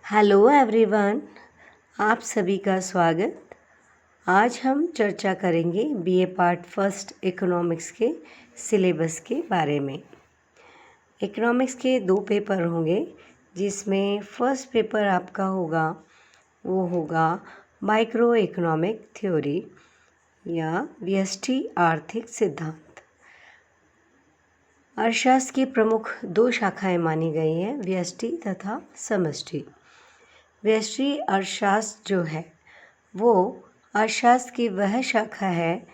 Hello everyone, आप सभी का स्वागत। आज हम चर्चा करेंगे बीए पार्ट फर्स्ट इकोनॉमिक्स के सिलेबस के बारे में। इकोनॉमिक्स के 2 पेपर होंगे, जिसमें फर्स्ट पेपर आपका होगा माइक्रो इकोनॉमिक थ्योरी या व्यष्टि आर्थिक सिद्धांत। अर्थशास्त्र की प्रमुख 2 शाखाएं मानी गई हैं, व्यष्टि तथा समष्टि। व्यष्टि अर्थशास्त्र जो है वो अर्थशास्त्र की वह शाखा है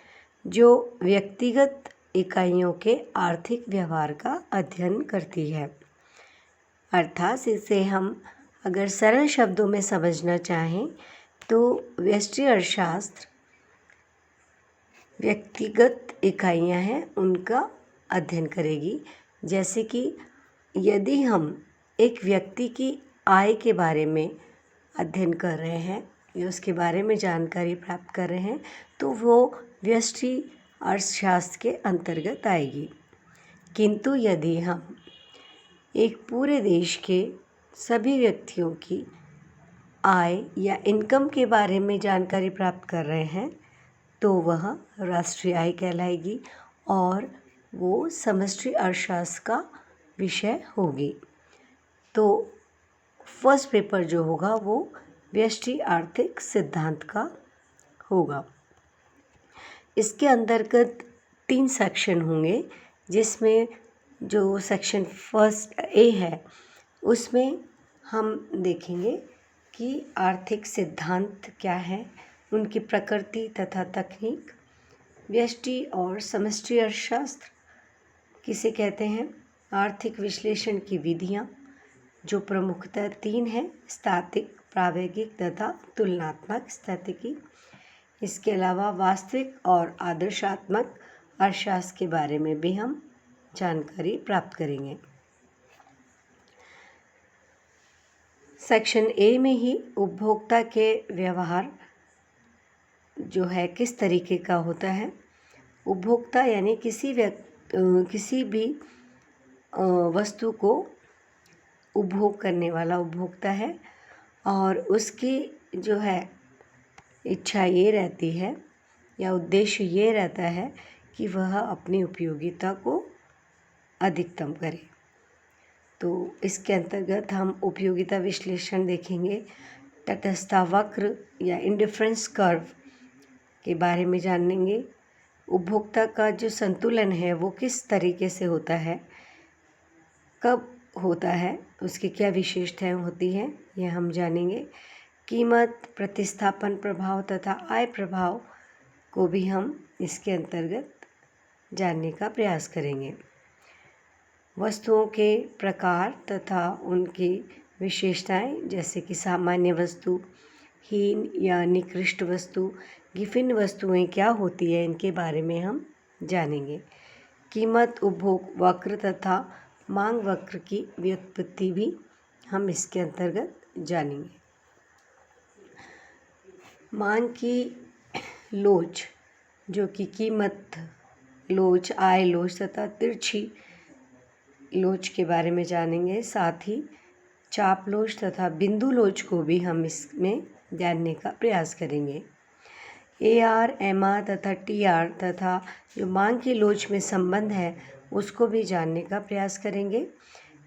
जो व्यक्तिगत इकाइयों के आर्थिक व्यवहार का अध्ययन करती है। अर्थात इसे हम अगर सरल शब्दों में समझना चाहें तो व्यष्टि अर्थशास्त्र व्यक्तिगत इकाइयां हैं उनका अध्ययन करेगी। जैसे कि यदि हम एक व्यक्ति की आय के बारे में अध्ययन कर रहे हैं या उसके बारे में जानकारी प्राप्त कर रहे हैं तो वो व्यष्टि अर्थशास्त्र के अंतर्गत आएगी। किंतु यदि हम एक पूरे देश के सभी व्यक्तियों की आय या इनकम के बारे में जानकारी प्राप्त कर रहे हैं तो वह राष्ट्रीय आय कहलाएगी और वो समष्टि अर्थशास्त्र का विषय होगी। तो फर्स्ट पेपर जो होगा वो व्यष्टि आर्थिक सिद्धांत का होगा। इसके अंतर्गत 3 सेक्शन होंगे, जिसमें जो सेक्शन फर्स्ट ए है उसमें हम देखेंगे कि आर्थिक सिद्धांत क्या है, उनकी प्रकृति तथा तकनीक, व्यष्टि और समष्टि अर्थशास्त्र किसे कहते हैं, आर्थिक विश्लेषण की विधियाँ जो प्रमुखतः 3 हैं, स्थैतिक, प्रायोगिक तथा तुलनात्मक स्थैतिकी। इसके अलावा वास्तविक और आदर्शात्मक अर्थशास्त्र के बारे में भी हम जानकारी प्राप्त करेंगे। सेक्शन ए में ही उपभोक्ता के व्यवहार जो है किस तरीके का होता है। उपभोक्ता यानी किसी भी वस्तु को उपभोग करने वाला उपभोक्ता है और उसकी जो है इच्छा ये रहती है या उद्देश्य ये रहता है कि वह अपनी उपयोगिता को अधिकतम करे। तो इसके अंतर्गत हम उपयोगिता विश्लेषण देखेंगे, तटस्थता वक्र या इंडिफरेंस कर्व के बारे में जानेंगे। उपभोक्ता का जो संतुलन है वो किस तरीके से होता है, कब होता है, उसकी क्या विशेषताएं होती हैं, यह हम जानेंगे। कीमत, प्रतिस्थापन प्रभाव तथा आय प्रभाव को भी हम इसके अंतर्गत जानने का प्रयास करेंगे। वस्तुओं के प्रकार तथा उनकी विशेषताएं, जैसे कि सामान्य वस्तु, हीन या निकृष्ट वस्तु, गिफिन वस्तुएं क्या होती है, इनके बारे में हम जानेंगे। कीमत, उपभोग वक्र तथा मांग वक्र की व्युत्पत्ति भी हम इसके अंतर्गत जानेंगे। मांग की लोच जो कि कीमत लोच, आय लोच तथा तिरछी लोच के बारे में जानेंगे। साथ ही चाप लोच तथा बिंदु लोच को भी हम इसमें जानने का प्रयास करेंगे। AR, MR तथा TR तथा जो मांग की लोच में संबंध है उसको भी जानने का प्रयास करेंगे।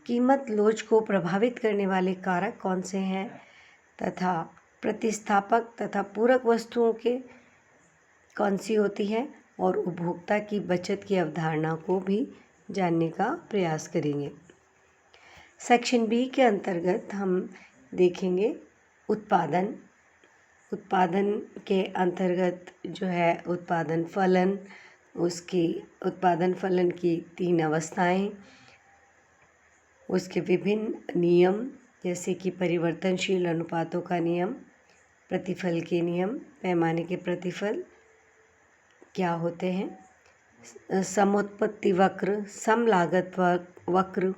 कीमत लोच को प्रभावित करने वाले कारक कौन से हैं तथा प्रतिस्थापक तथा पूरक वस्तुओं के कौन सी होती है और उपभोक्ता की बचत की अवधारणा को भी जानने का प्रयास करेंगे। सेक्शन बी के अंतर्गत हम देखेंगे उत्पादन के अंतर्गत जो है उत्पादन फलन, उसकी उत्पादन फलन की 3 अवस्थाएं, उसके विभिन्न नियम जैसे कि परिवर्तनशील अनुपातों का नियम, प्रतिफल के नियम, पैमाने के प्रतिफल क्या होते हैं, समोत्पत्ति वक्र, सम लागत वक्र,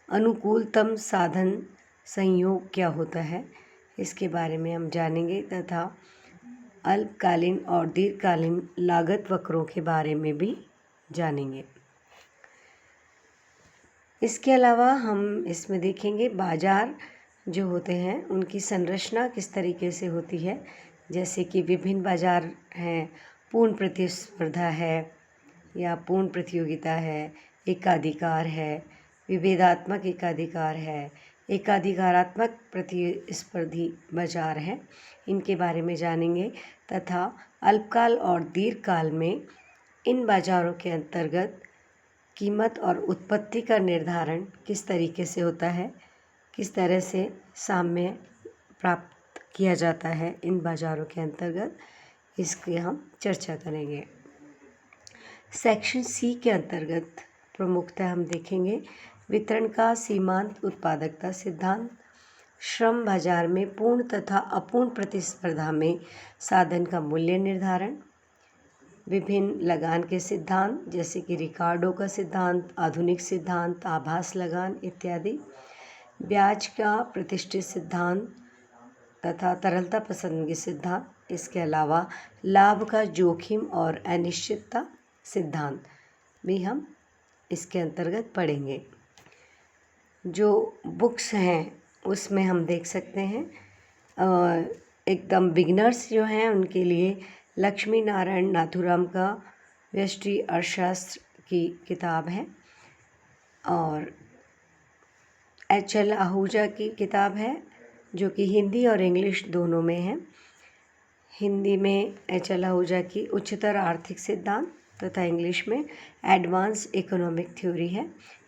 अनुकूलतम साधन संयोग क्या होता है, इसके बारे में हम जानेंगे तथा अल्पकालीन और दीर्घकालीन लागत वक्रों के बारे में भी जानेंगे। इसके अलावा हम इसमें देखेंगे बाजार जो होते हैं उनकी संरचना किस तरीके से होती है, जैसे कि विभिन्न बाजार हैं, पूर्ण प्रतिस्पर्धा है या पूर्ण प्रतियोगिता है, एकाधिकार है, विभेदात्मक एकाधिकार है, एकाधिकारात्मक प्रतिस्पर्धी बाजार है, इनके बारे में जानेंगे तथा अल्पकाल और दीर्घकाल में इन बाजारों के अंतर्गत कीमत और उत्पत्ति का निर्धारण किस तरीके से होता है, किस तरह से साम्य प्राप्त किया जाता है इन बाजारों के अंतर्गत, इसकी हम चर्चा करेंगे। सेक्शन सी के अंतर्गत प्रमुखतः हम देखेंगे वितरण का सीमांत उत्पादकता सिद्धांत, श्रम बाजार में पूर्ण तथा अपूर्ण प्रतिस्पर्धा में साधन का मूल्य निर्धारण, विभिन्न लगान के सिद्धांत जैसे कि रिकार्डो का सिद्धांत, आधुनिक सिद्धांत, आभास लगान इत्यादि, ब्याज का प्रतिष्ठित सिद्धांत तथा तरलता पसंदगी सिद्धांत, इसके अलावा लाभ का जोखिम और अनिश्चितता सिद्धांत भी हम इसके अंतर्गत पढ़ेंगे। जो बुक्स हैं उसमें हम देख सकते हैं एकदम बिगिनर्स जो हैं उनके लिए लक्ष्मी नारायण नाथुराम का व्यष्टि अर्थशास्त्र की किताब है और एच.एल. आहूजा की किताब है जो कि हिंदी और इंग्लिश दोनों में है। हिंदी में एच.एल. आहूजा की उच्चतर आर्थिक सिद्धांत तथा इंग्लिश में एडवांस इकोनॉमिक थ्योरी है।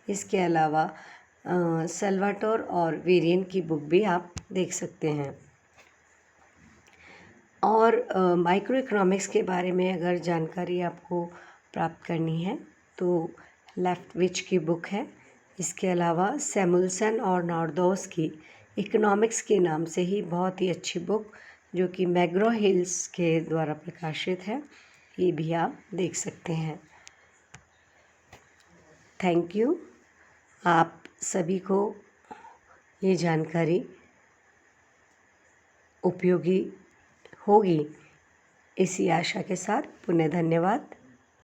इसके अलावा सल्वाटोर और वेरियन की बुक भी आप देख सकते हैं। और माइक्रो इकोनॉमिक्स के बारे में अगर जानकारी आपको प्राप्त करनी है तो लेफ्टविच की बुक है। इसके अलावा सैमुअल्सन और नॉर्डोस की इकोनॉमिक्स के नाम से ही बहुत ही अच्छी बुक जो कि मैग्रो हिल्स के द्वारा प्रकाशित है, ये भी आप देख सकते हैं। Thank you. आप सभी को ये जानकारी उपयोगी होगी, इसी आशा के साथ पुनः धन्यवाद।